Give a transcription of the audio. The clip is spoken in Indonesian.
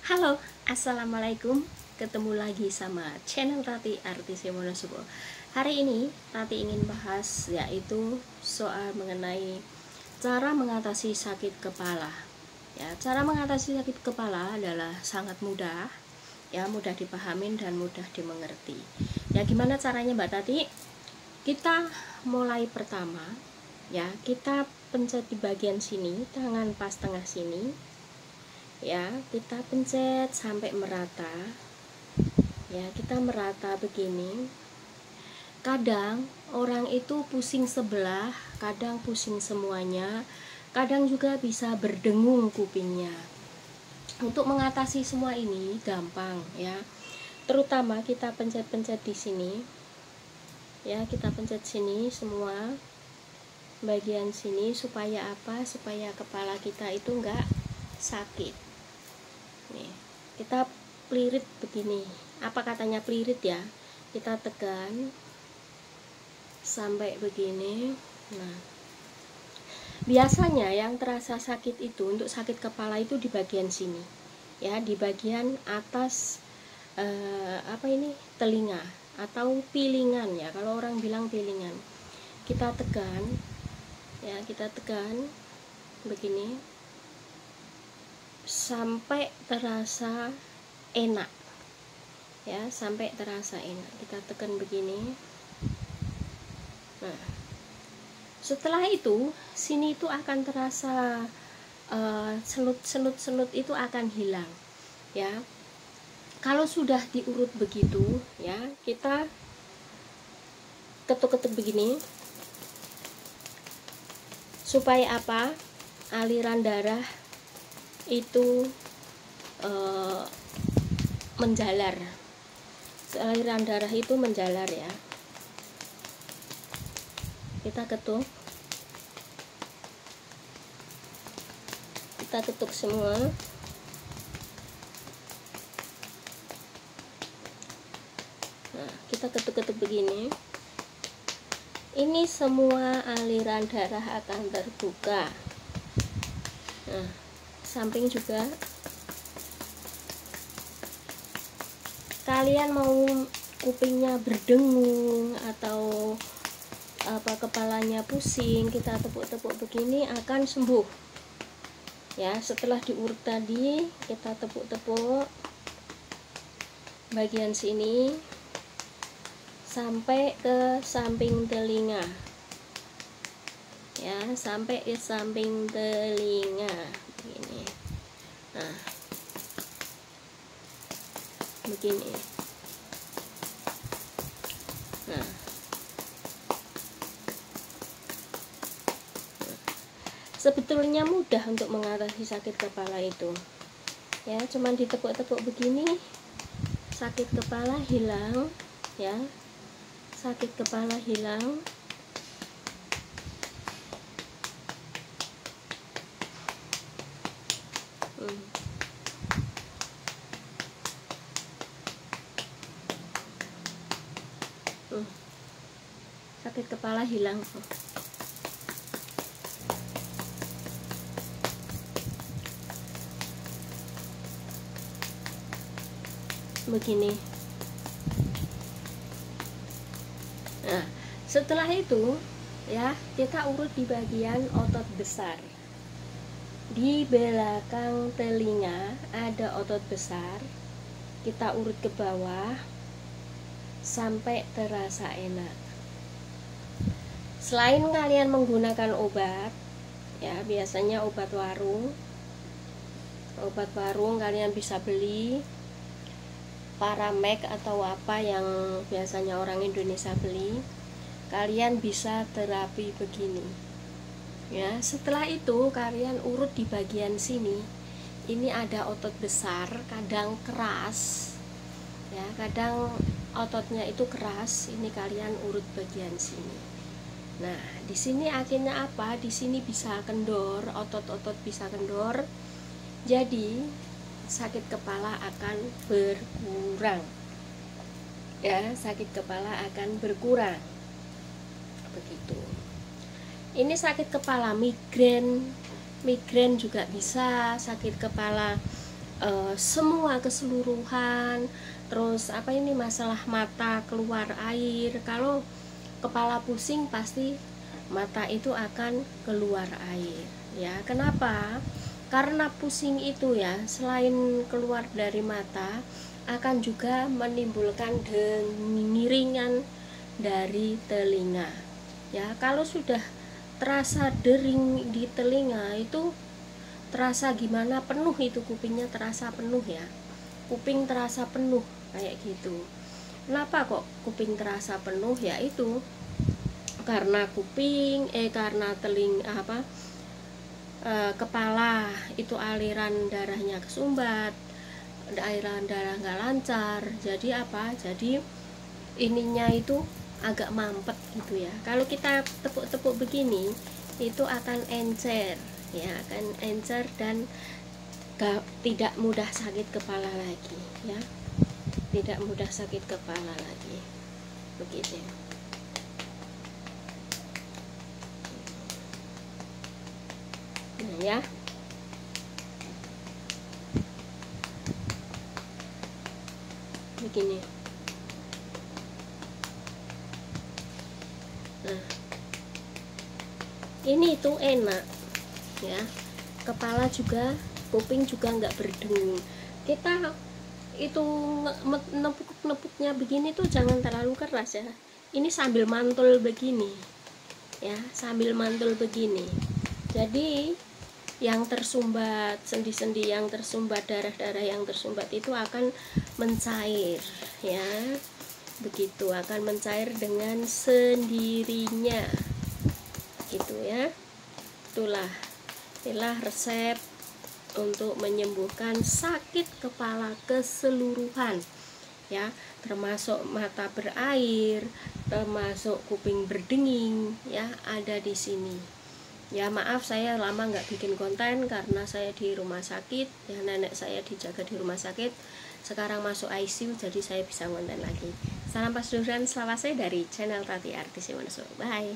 Halo, assalamualaikum. Ketemu lagi sama channel Tati Artis Wonosobo. Hari ini Tati ingin bahas yaitu soal mengenai cara mengatasi sakit kepala. Ya, cara mengatasi sakit kepala adalah sangat mudah, ya mudah dipahamin dan mudah dimengerti. Ya, gimana caranya Mbak Tati? Kita mulai pertama, ya kita pencet di bagian sini, tangan pas tengah sini. Ya, kita pencet sampai merata. Ya, kita merata begini. Kadang orang itu pusing sebelah, kadang pusing semuanya, kadang juga bisa berdengung kupingnya. Untuk mengatasi semua ini gampang ya. Terutama kita pencet-pencet di sini. Ya, kita pencet sini semua bagian sini supaya apa? Supaya kepala kita itu enggak sakit. Nih, kita pelirit begini. Apa katanya pelirit ya? Kita tekan sampai begini. Nah, biasanya yang terasa sakit itu untuk sakit kepala itu di bagian sini. Ya, di bagian atas telinga atau pilingan ya. Kalau orang bilang pilingan. Kita tekan. Ya, kita tekan begini sampai terasa enak ya, sampai terasa enak. Kita tekan begini. Nah, setelah itu sini itu akan terasa senut itu akan hilang ya. Kalau sudah diurut begitu ya, kita ketuk-ketuk begini supaya apa? Aliran darah itu menjalar. Aliran darah itu menjalar ya. Kita ketuk. Kita ketuk semua. Nah, kita ketuk-ketuk begini. Ini semua aliran darah akan terbuka. Nah, samping juga. Kalian mau kupingnya berdengung atau kepalanya pusing, kita tepuk-tepuk begini akan sembuh ya. Setelah diurut tadi, kita tepuk-tepuk bagian sini sampai ke samping telinga ya, sampai ke samping telinga begini. Nah, begini. Nah, sebetulnya mudah untuk mengatasi sakit kepala itu ya, cuman ditepuk-tepuk begini, sakit kepala hilang ya, sakit kepala hilang. Sakit kepala hilang. Begini. Nah, setelah itu ya, kita urut di bagian otot besar. Di belakang telinga ada otot besar. Kita urut ke bawah sampai terasa enak. Selain kalian menggunakan obat ya, biasanya obat warung kalian bisa beli Paramek atau apa yang biasanya orang Indonesia beli. Kalian bisa terapi begini ya. Setelah itu kalian urut di bagian sini. Ini ada otot besar, kadang keras ya, kadang ototnya itu keras. Ini kalian urut bagian sini. Nah, di sini akhirnya apa? Di sini bisa kendor, otot-otot bisa kendor. Jadi sakit kepala akan berkurang. Ya, sakit kepala akan berkurang. Begitu. Ini sakit kepala migrain juga bisa, sakit kepala semua keseluruhan. Terus apa ini masalah mata keluar air, kalau kepala pusing pasti mata itu akan keluar air ya. Kenapa? Karena pusing itu ya, selain keluar dari mata, akan juga menimbulkan dengiringan dari telinga ya. Kalau sudah terasa dering di telinga itu terasa gimana, penuh itu kupingnya, terasa penuh ya, kuping terasa penuh kayak gitu. Kenapa kok kuping terasa penuh? Ya itu karena karena kepala itu aliran darahnya kesumbat, aliran darah nggak lancar. Jadi apa? Jadi ininya itu agak mampet gitu ya. Kalau kita tepuk-tepuk begini itu akan encer ya, akan encer dan tidak mudah sakit kepala lagi ya, tidak mudah sakit kepala lagi begitu ya. Begini. Nah, ini tuh enak ya, kepala juga, kuping juga nggak berdengung. Kita itu nepuknya begini tuh jangan terlalu keras ya. Ini sambil mantul begini ya, sambil mantul begini. Jadi yang tersumbat, sendi-sendi yang tersumbat, darah-darah yang tersumbat itu akan mencair ya, begitu, akan mencair dengan sendirinya gitu ya. Itulah resep untuk menyembuhkan sakit kepala keseluruhan ya, termasuk mata berair, termasuk kuping berdenging ya, ada di sini. Ya maaf saya lama nggak bikin konten karena saya di rumah sakit ya, nenek saya dijaga di rumah sakit, sekarang masuk ICU jadi saya bisa konten lagi. Salam pasuduran, selamat saya dari channel Tati Artis Wonosobo. Bye.